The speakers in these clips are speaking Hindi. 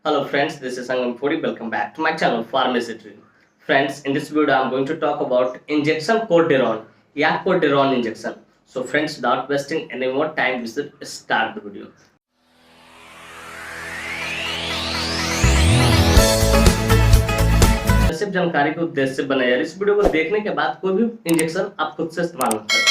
Hello friends, this is Sangam Puri. Welcome back to my channel Pharmacy Tree. Friends, in this video I am going to talk about injection Corderon, Corderon injection. So friends, without wasting any more time, we should start the video. सिर्फ जानकारी के उद्देश्य से बनाया इस वीडियो को देखने के बाद कोई भी इंजेक्शन आप खुद से इस्तेमाल न करें,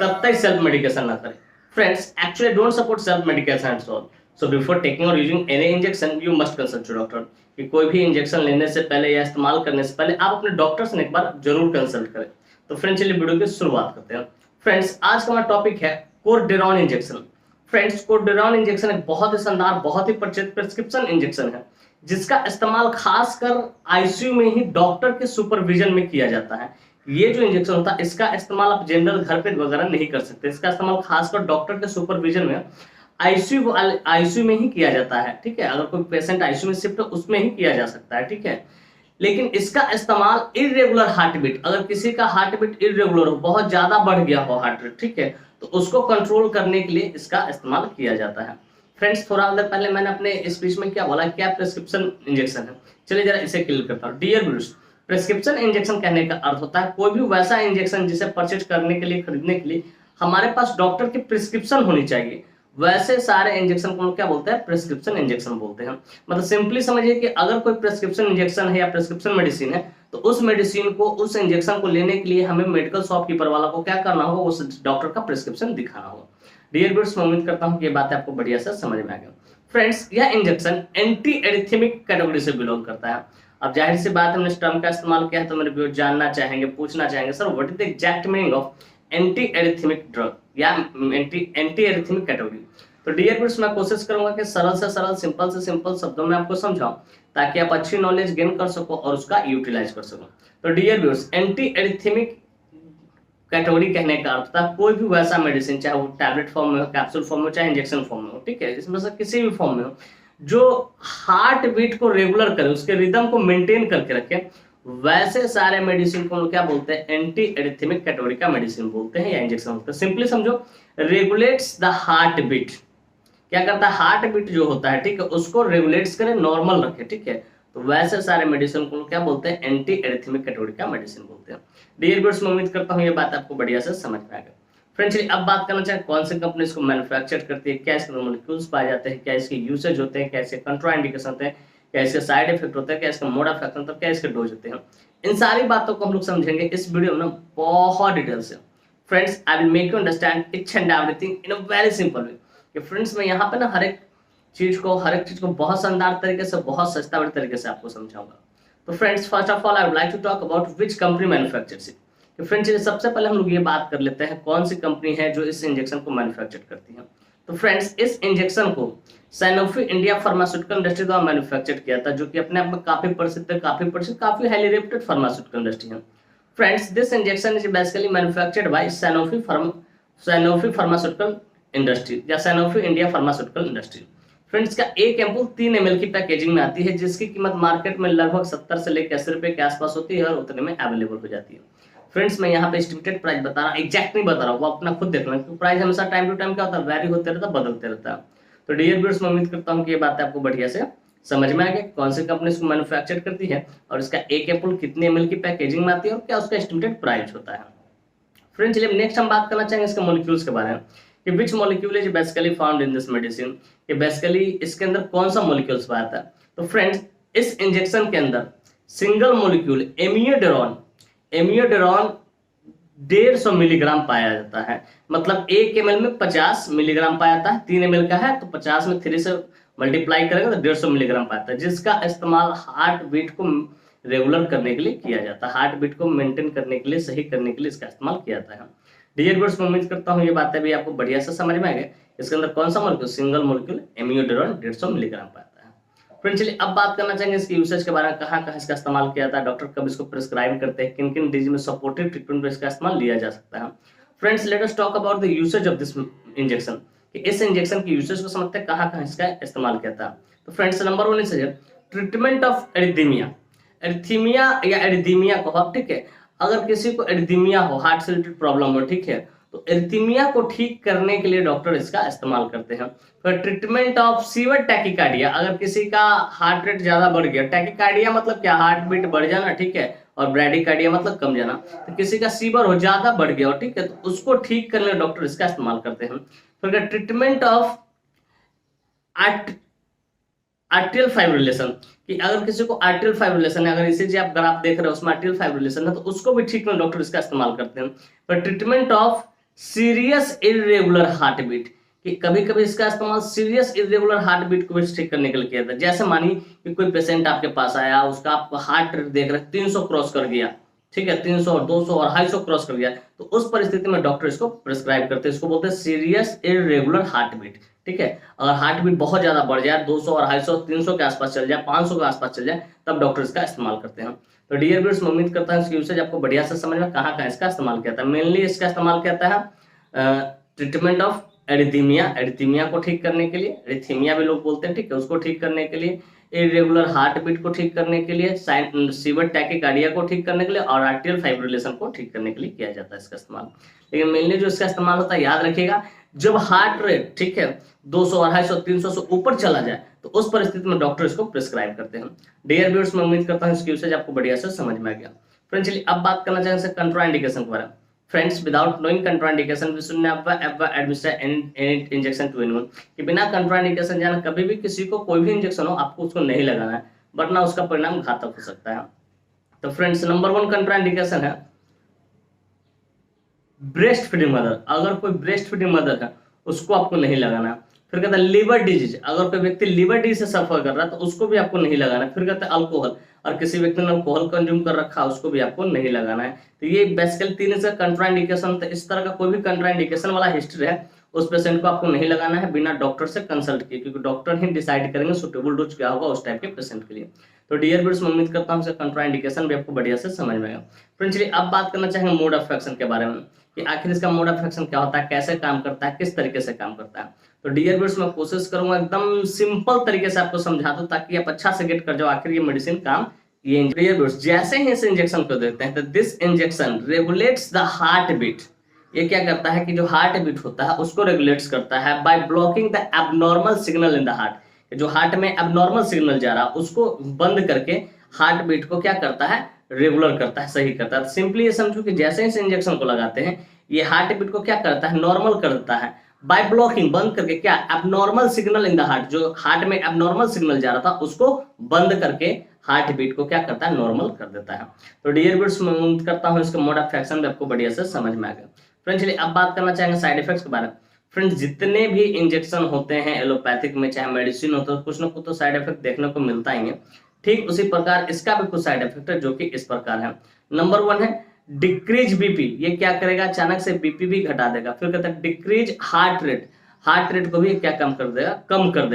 कतई सेल्फ मेडिकेशन ना करें. Friends, actually don't support self medication at all. So before taking or using any injection, you must consult your doctor. कि कोई भी इंजेक्शन लेने से पहले या इस्तेमाल करने से पहले आप अपने डॉक्टर से एक बार जरूर कंसल्ट करें. तो फ्रेंड्स, चलिए वीडियो की शुरुआत करते हैं. फ्रेंड्स, आज का हमारा टॉपिक है कोरडेरॉन इंजेक्शन. फ्रेंड्स, कोरडेरॉन इंजेक्शन एक बहुत ही शानदार, बहुत ही प्रचलित प्रिस्क्रिप्शन इंजेक्शन है जिसका इस्तेमाल खासकर आईसीयू में ही डॉक्टर के सुपरविजन में किया जाता है. ये जो इंजेक्शन होता है इसका इस्तेमाल आप जनरल घर पे वगैरह नहीं कर सकते. इसका इस्तेमाल खासकर डॉक्टर के सुपरविजन में आईसीयू में ही किया जाता है. ठीक है, अगर कोई पेशेंट आईसीयू में शिफ्ट हो उसमें ही किया जा सकता है. ठीक है, लेकिन इसका इस्तेमाल इरेगुलर हार्ट बीट, अगर किसी का हार्ट बीट इरेगुलर हो, बहुत ज्यादा बढ़ गया हो हार्ट बीट, ठीक है, तो उसको कंट्रोल करने के लिए इसका इस्तेमाल किया जाता है. फ्रेंड्स, थोड़ा देर पहले मैंने अपने स्पीच में क्या बोला, क्या प्रिस्क्रिप्शन इंजेक्शन है. चलिए जरा इसे क्लियर करता हूँ. डियर व्यूअर्स, प्रिस्क्रिप्शन इंजेक्शन कहने का अर्थ होता है कोई भी वैसा इंजेक्शन जिसे परचेज करने के लिए, खरीदने के लिए हमारे पास डॉक्टर की प्रिस्क्रिप्शन होनी चाहिए. वैसे सारे इंजेक्शन को क्या बोलते हैं, प्रिस्क्रिप्शन इंजेक्शन बोलते हैं. मतलब सिंपली समझिए कि अगर कोई प्रिस्क्रिप्शन इंजेक्शन है या प्रिस्क्रिप्शन मेडिसिन है तो उस मेडिसिन को, उस इंजेक्शन को लेने के लिए हमें मेडिकल शॉपकीपर वाला को क्या करना होगा, उस डॉक्टर का प्रिस्क्रिप्शन दिखाना होगा. डियर व्यूअर्स, मैं उम्मीद करता हूँ कि ये बात आपको बढ़िया से समझ में आ गया. फ्रेंड्स, यह इंजेक्शन एंटी एरिथमिक कैटेगरी से बिलोंग करता है. अब जाहिर सी बात, हमने इस टर्म का इस्तेमाल किया है तो मेरे व्यूअर जानना चाहेंगे, पूछना चाहेंगे, sir what is the exact meaning of anti arrhythmic drug या एंटी एरिथमिक कैटेगरी. तो डियर व्यूअर्स, मैं कोशिश करूंगा कि सरल से सरल, सिंपल से सिंपल शब्दों में आपको समझाऊं ताकि आप अच्छी नॉलेज गेन कर सको और उसका यूटिलाइज कर सको. तो dear viewers, anti arrhythmic category कहने का अर्थ था कोई भी वैसा मेडिसिन, चाहे वो टैबलेट फॉर्म में हो, कैप्सूल फॉर्म में, चाहे इंजेक्शन फॉर्म में हो, ठीक है, इसमें से किसी भी फॉर्म में हो, जो हार्ट बीट को रेगुलर करे, उसके रिदम को मेंटेन करके रखे, वैसे सारे मेडिसिन को क्या बोलते हैं, एंटी एरिथमिक कैटेगरी का मेडिसिन बोलते हैं या इंजेक्शन बोलते हैं. सिंपली समझो, रेगुलेट्स द हार्ट बीट. क्या करता है, हार्ट बीट जो होता है, ठीक है, उसको रेगुलेट्स करे, नॉर्मल रखे. ठीक है, तो वैसे सारे मेडिसिन को क्या बोलते हैं, एंटी एरिथमिक कैटेगरी का मेडिसिन बोलते हैं. डियर व्यूअर्स, मैं उम्मीद करता हूँ ये बात आपको बढ़िया से समझ में आ गई. फ्रेंड्स, अब बात करना चाहे कौन सी कंपनी इसको मैन्युफैक्चर करती है, क्या इसके मॉलिक्यूल्स पाए जाते हैं, क्या इसके यूसेज होते हैं, क्या इसके कंट्राइंडिकेशन होते हैं, क्या इसके साइड इफेक्ट होते हैं, क्या इसका मोड ऑफ एक्शन होता है, क्या इसके डोज होते हैं. इन सारी बातों को हम लोग समझेंगे इस वीडियो में बहुत डिटेल से. Friends, I will make you understand each and everything in a very simple way. कि फ्रेंड्स, मैं यहाँ पे ना हर एक चीज को बहुत शानदार तरीके से, बहुत सस्ता बड़े तरीके से आपको समझाऊंगा. तो friends, first of all I would like to talk about which company manufactures it. तो फ्रेंड्स, सबसे पहले हम लोग ये बात कर लेते हैं कौन सी कंपनी है जो इस इंजेक्शन को मैन्युफैक्चर करती है. तो फ्रेंड्स, इस इंजेक्शन को सैनोफी इंडिया फार्मास्यूटिकल इंडस्ट्री द्वारा मैन्युफैक्चर किया था, जो कि अपने आप में काफी प्रसिद्ध, काफी हाईली रेप्यूटेड फार्मास्यूटिकल इंडस्ट्री है. Friends, this injection is basically manufactured by Sanofi pharmaceutical industry या Sanofi India pharmaceutical industry. Friends, का एक एम्पूल 3 ml की पैकेजिंग में आती है, जिसकी कीमत मार्केट में लगभग 70 से लेकर 80 रुपए के आसपास होती है और उतने में अवेलेबल हो जाती है. फ्रेंड्स, मैं यहाँ पे एस्टिमेटेड प्राइस बता रहा हूँ, एग्जैक्ट नहीं बता रहा हूँ, वो अपना खुद देख लेना, क्योंकि प्राइस हमेशा टाइम टू टाइम क्या होता है, वैरी होते रहता है, बदलते रहता है. तो डियर व्यूअर्स, मैं उम्मीद करता हूँ कि ये बात आपको बढ़िया से समझ में आ गई, कौन सी कंपनी इसको मैन्युफैक्चर करती है और इसका एक एम्पूल कितने ml की पैकेजिंग में आती है और क्या उसका एस्टिमेटेड प्राइस होता है. फ्रेंड्स, चलिए नेक्स्ट हम बात करना चाहेंगे इसके मॉलिक्यूल्स के बारे में कि which molecule is basically found in this medicine, कि बेसिकली इसके अंदर कौन सा मॉलिक्यूल्स पाया था. तो फ्रेंड्स, इस इंजेक्शन के अंदर सिंगल मॉलिक्यूल एमियोडेरॉन 150 मिलीग्राम पाया जाता है. मतलब 1 ml में 50 मिलीग्राम पाया जाता है, 3 ml का है तो 50 में 3 से मल्टीप्लाई करेंगे तो 150 मिलीग्राम पाता है, जिसका इस्तेमाल हार्ट बीट को रेगुलर करने के लिए किया जाता है, हार्ट बीट को मेंटेन करने के लिए, सही करने के लिए इसका इस्तेमाल किया जाता है. डियर व्यूअर्स, मैं उम्मीद करता हूँ ये बातें भी आपको बढ़िया से समझ में आ गई. इसके अंदर कौन सा मॉलिक्यूल, सिंगल मॉलिक्यूल एमियोडेरॉन 150 मिलीग्राम पाता है. फ्रेंड्स, चलिए अब बात करना चाहेंगे इसके यूसेज के बारे में, कहाँ कहाँ इसका इस्तेमाल किया जाता है, डॉक्टर कब इसको प्रिस्क्राइब करते हैं, किन किन डिजीज में सपोर्टिव ट्रीटमेंट में इसका इस्तेमाल लिया जा सकता है. Friends, let us talk about the usage of this injection, कि इस इंजेक्शन की यूसेज को समझते हैं, कहाँ कहाँ इसका इस्तेमाल किया था. तो friends, number 1 is treatment of arrhythmia या एरिथमिया को आप, ठीक है, अगर किसी को एरिथमिया हो, हार्ट से रिलेटेड प्रॉब्लम हो, ठीक है, तो एरिथमिया को ठीक करने के लिए डॉक्टर इसका इस्तेमाल करते हैं। फिर ट्रीटमेंट ऑफ सीवर टैकिकार्डिया, अगर किसी का हार्ट रेट ज्यादा बढ़ गया, टैकिकार्डिया मतलब क्या, हार्ट बीट बढ़ जाना, ठीक है, और ब्रैडिकार्डिया मतलब कम जाना, तो किसी का सीवर हो ज्यादा बढ़ गया, ठीक है, तो उसको ठीक करने डॉक्टर इसका इस्तेमाल करते हैं। फिर ट्रीटमेंट ऑफ आर्टियल फाइब्रिलेशन, कि अगर किसी को आर्टियल फाइब्रिलेशन है, अगर इसी आप ग्राफ देख रहे हो उसमें आर्टियल फाइब्रिलेशन है, तो उसको भी ठीक करने डॉक्टर इसका इस्तेमाल करते हैं। फिर treatment of serious irregular heartbeat, कि कभी कभी इसका इस्तेमाल सीरियस इरेगुलर हार्ट बीट को भी ठीक करने के लिए किया जाता है। जैसे मानिए कि कोई पेशेंट आपके पास आया, उसका आप हार्ट रेट देख रहे 300 क्रॉस कर गया, ठीक है, 300 और 200 और 250 क्रॉस कर गया, तो उस परिस्थिति में डॉक्टर इसको प्रिस्क्राइब करते हैं, इसको बोलते हैं सीरियस इरेगुलर हार्ट बीट, ठीक है। अगर हार्ट बीट बहुत ज्यादा बढ़ जाए, 200 और 250 300 के आसपास चल जाए, 500 के आसपास चल जाए, तब डॉक्टर इसका इस्तेमाल करते हैं। तो डियर व्यूअर्स, मैं उम्मीद करता हूं इसकी यूसेज आपको बढ़िया से समझ में, कहाँ इसका इस्तेमाल किया था। मेनली इसका इस्तेमाल किया है ट्रीटमेंट ऑफ एरिथमिया को ठीक करने के लिए, एरिथमिया भी लोग बोलते हैं, ठीक है, उसको ठीक करने के लिए, इरेगुलर हार्ट बीट को ठीक करने के लिए, सीवर टैकिकार्डिया को ठीक करने के लिए, और आर्टियल फाइब्रिलेशन को ठीक करने के लिए किया जाता है इसका इस्तेमाल। लेकिन मेनली जो इसका इस्तेमाल होता है, याद रखिएगा, जब हार्ट रेट, ठीक है, 200 250 300 से ऊपर चला जाए, तो उस परिस्थिति में डॉक्टर इसको प्रिस्क्राइब करते हैं। डियर व्यूअर्स, मैं उम्मीद करता हूं इसकी यूसेज आपको बढ़िया से समझ में आ गया। फ्रेंड्स, चलिए अब बात करना चाहेंगे कंट्राइंडिकेशन के बारे में। Friends, without knowing contraindication we should never administer any injection to anyone, कि बिना कंट्राइंडिकेशन जाने कभी भी किसी को कोई भी इंजेक्शन हो, आपको उसको नहीं लगाना है, वरना उसका परिणाम घातक हो सकता है। तो फ्रेंड्स, नंबर 1 कंट्राइंडिकेशन है ब्रेस्ट फीडिंग मदर, अगर कोई ब्रेस्ट फीडिंग मदर है उसको आपको नहीं लगाना है। फिर कहता है लिवर डिजीज, अगर कोई व्यक्ति लिवर डिजीज से सफर कर रहा है तो उसको भी आपको नहीं लगाना है। फिर कहता है अल्कोहल, और किसी व्यक्ति ने अल्कोहल कंज्यूम कर रखा है उसको भी आपको नहीं लगाना है। तो ये बेसिकली 3 इसका कंट्राइंडिकेशन। तो इस तरह का कोई भी कंट्राइंडिकेशन वाला हिस्ट्री है, उस पेशेंट को आपको नहीं लगाना है बिना डॉक्टर से कंसल्ट किए, क्योंकि डॉक्टर ही डिसाइड करेंगे सुटेबल डोज क्या होगा उस टाइप के पेशेंट के लिए। तो डियर व्यूअर्स, मैं उम्मीद करता हूं इसका कंट्राइंडिकेशन भी आपको बढ़िया से समझ में आएगा। फ्रेंड्स, चलिए अब बात करना चाहेंगे मोड ऑफ एक्शन के बारे में, कि आखिर इसका मोड ऑफ एक्शन क्या होता है, कैसे काम करता है, किस तरीके से काम करता है। तो डियर व्यूअर्स, मैं कोशिश करूंगा एकदम सिंपल तरीके से आपको समझा दूं, ताकि आप अच्छा से गेट कर जाओ आखिर ये मेडिसिन काम ये। डियर व्यूअर्स, जैसे ही इस इंजेक्शन को देते हैं तो this injection regulates the heartbeat, ये क्या करता है कि जो हार्ट बीट होता है उसको रेगुलेट्स करता है by blocking the abnormal signal in the heart. जो हार्ट में एबनॉर्मल सिग्नल जा रहा है उसको बंद करके हार्ट बीट को क्या करता है, रेगुलर करता है, सही करता है। सिंपली ये समझो कि जैसे इस इंजेक्शन को लगाते हैं, ये हार्ट बीट को क्या करता है, नॉर्मल कर देता है बाय ब्लॉकिंग, बंद करके, क्या, abnormal signal in the heart, जो हार्ट में एबनॉर्मल सिग्नल जा रहा था उसको बंद करके हार्ट बीट को क्या करता है, नॉर्मल कर देता है। तो डियर व्यूअर्स, मैं उम्मीद करता हूं इसका मोड ऑफ एक्शन भी आपको बढ़िया से समझ में आ गया। फ्रेंड्स, चलिए अब बात करना चाहेंगे साइड इफेक्ट्स के बारे में। फ्रेंड्स, जितने भी इंजेक्शन होते हैं एलोपैथिक में, चाहे मेडिसिन होता है, कुछ ना कुछ तो साइड इफेक्ट देखने को मिलता ही है। ठीक उसी प्रकार इसका भी कुछ साइड इफेक्ट है, जो कि इस प्रकार है। नंबर 1 है डिक्रीज बीपी, ये क्या करेगा, अचानक से बीपी भी घटा देगा। फिर कहता है decrease heart rate, heart rate को भी क्या कम कर देगा, कम कर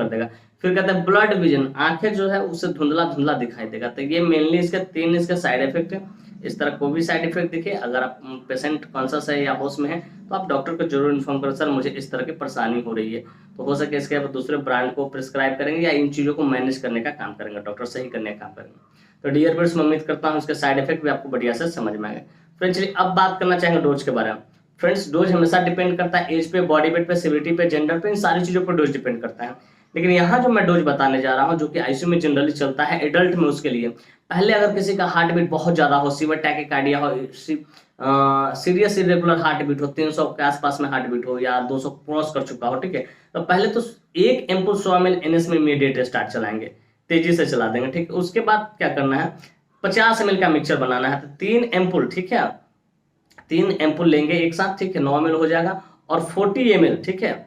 देगा। फिर कहता है ब्लड विजन, आंखें जो है उससे धुंधला धुंधला दिखाई देगा। तो ये मेनली इसके 3 इसके साइड इफेक्ट है। इस तरह कोई भी साइड इफेक्ट दिखे, अगर आप पेशेंट कॉन्शियस है या होश में है, तो आप डॉक्टर को जरूर इन्फॉर्म करें, सर मुझे इस तरह की परेशानी हो रही है। तो हो सके इसके बाद दूसरे ब्रांड को प्रिस्क्राइब करेंगे या इन चीजों को मैनेज करने का काम करेंगे, डॉक्टर सही करने का काम करेंगे। तो डियर फ्रेंड्स, मैं उम्मीद करता हूँ इसके साइड इफेक्ट भी आपको बढ़िया से समझ में आएगा। फ्रेंड्स, चलिए अब बात करना चाहेंगे डोज के बारे में। फ्रेंड्स, डोज हमेशा डिपेंड करता है एज पे, बॉडी वेट पे, सिविरिटी पे, जेंडर पे, इन सारी चीजों पर डोज डिपेंड करता है। लेकिन यहाँ जो मैं डोज बताने जा रहा हूँ, जो कि आईसीयू में जनरली चलता है एडल्ट में, उसके लिए पहले अगर किसी का हार्ट बीट बहुत ज्यादा हो, सीवर टैकिकार्डिया हो, सीरियस इरेगुलर हार्ट बीट हो, 300 के आसपास में हार्ट बीट हो, या 200 क्रॉस कर चुका हो, ठीक है, तो पहले तो 1 एम्पुल 100 ml NS में इमीडिएट स्टार्ट चलाएंगे, तेजी से चला देंगे, ठीक है। उसके बाद क्या करना है, 50 ml का मिक्सचर बनाना है, तो 3 एम्पुल, ठीक है, 3 एम्पुल लेंगे एक साथ, ठीक है, 9 ml हो जाएगा, और 40 ml, ठीक है,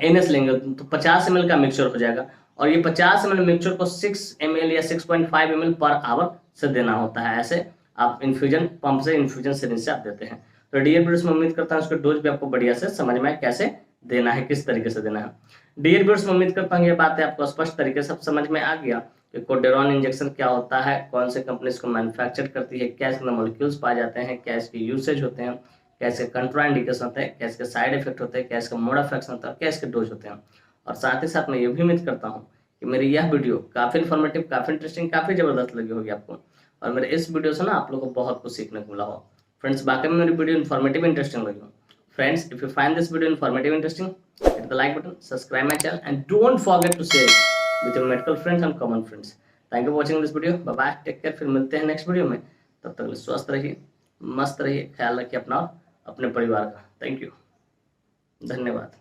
NS लेंगे तो 50 ml का मिक्सचर हो जाएगा। और ये 50 ml मिक्सचर को 6 ml या 6.5 ml पर आवर से देना होता है। ऐसे आप इन्फ्यूजन पंप से, इन्फ्यूजन सिरिंज से आप देते हैं। तो डियर व्यूअर्स, मैं उम्मीद करता हूँ उसका डोज भी आपको बढ़िया से समझ में आए, कैसे देना है, किस तरीके से देना है। डियर व्यूअर्स, मैं उम्मीद करता हूँ ये बात है आपको स्पष्ट तरीके से समझ में आ गया कि कोडेरॉन इंजेक्शन क्या होता है, कौन से कंपनी इसको मैन्युफैक्चर करती है, क्या इसके मॉलिक्यूल्स पाए जाते हैं, क्या इसके यूसेज होते हैं, क्या इसके कंट्राइंडिकेशन होते हैं, क्या इसके साइड इफेक्ट होते हैं, क्या इसका मोड ऑफ एक्शन होता है, क्या इसके डोज होते हैं। और साथ ही साथ मैं ये भी उम्मीद करता हूँ कि मेरी यह वीडियो काफी इन्फॉर्मेटिव, काफी इंटरेस्टिंग, काफी जबरदस्त लगी होगी आपको, और मेरे इस वीडियो से ना आप लोगों को बहुत कुछ सीखने को मिला हो। फ्रेंड्स बाकी में मेरी वीडियो इन्फॉर्मेटिव इंटरेस्टिंग लगी, friends if you find this video informative interesting, hit the like button, subscribe my channel, and don't forget to share it with your medical friends and common friends. Thank you for watching this video. Bye bye, take care. फिर मिलते हैं नेक्स्ट वीडियो में, तब तक स्वस्थ रहिए, मस्त रहिए, ख्याल रखिए अपना और अपने परिवार का। थैंक यू, धन्यवाद।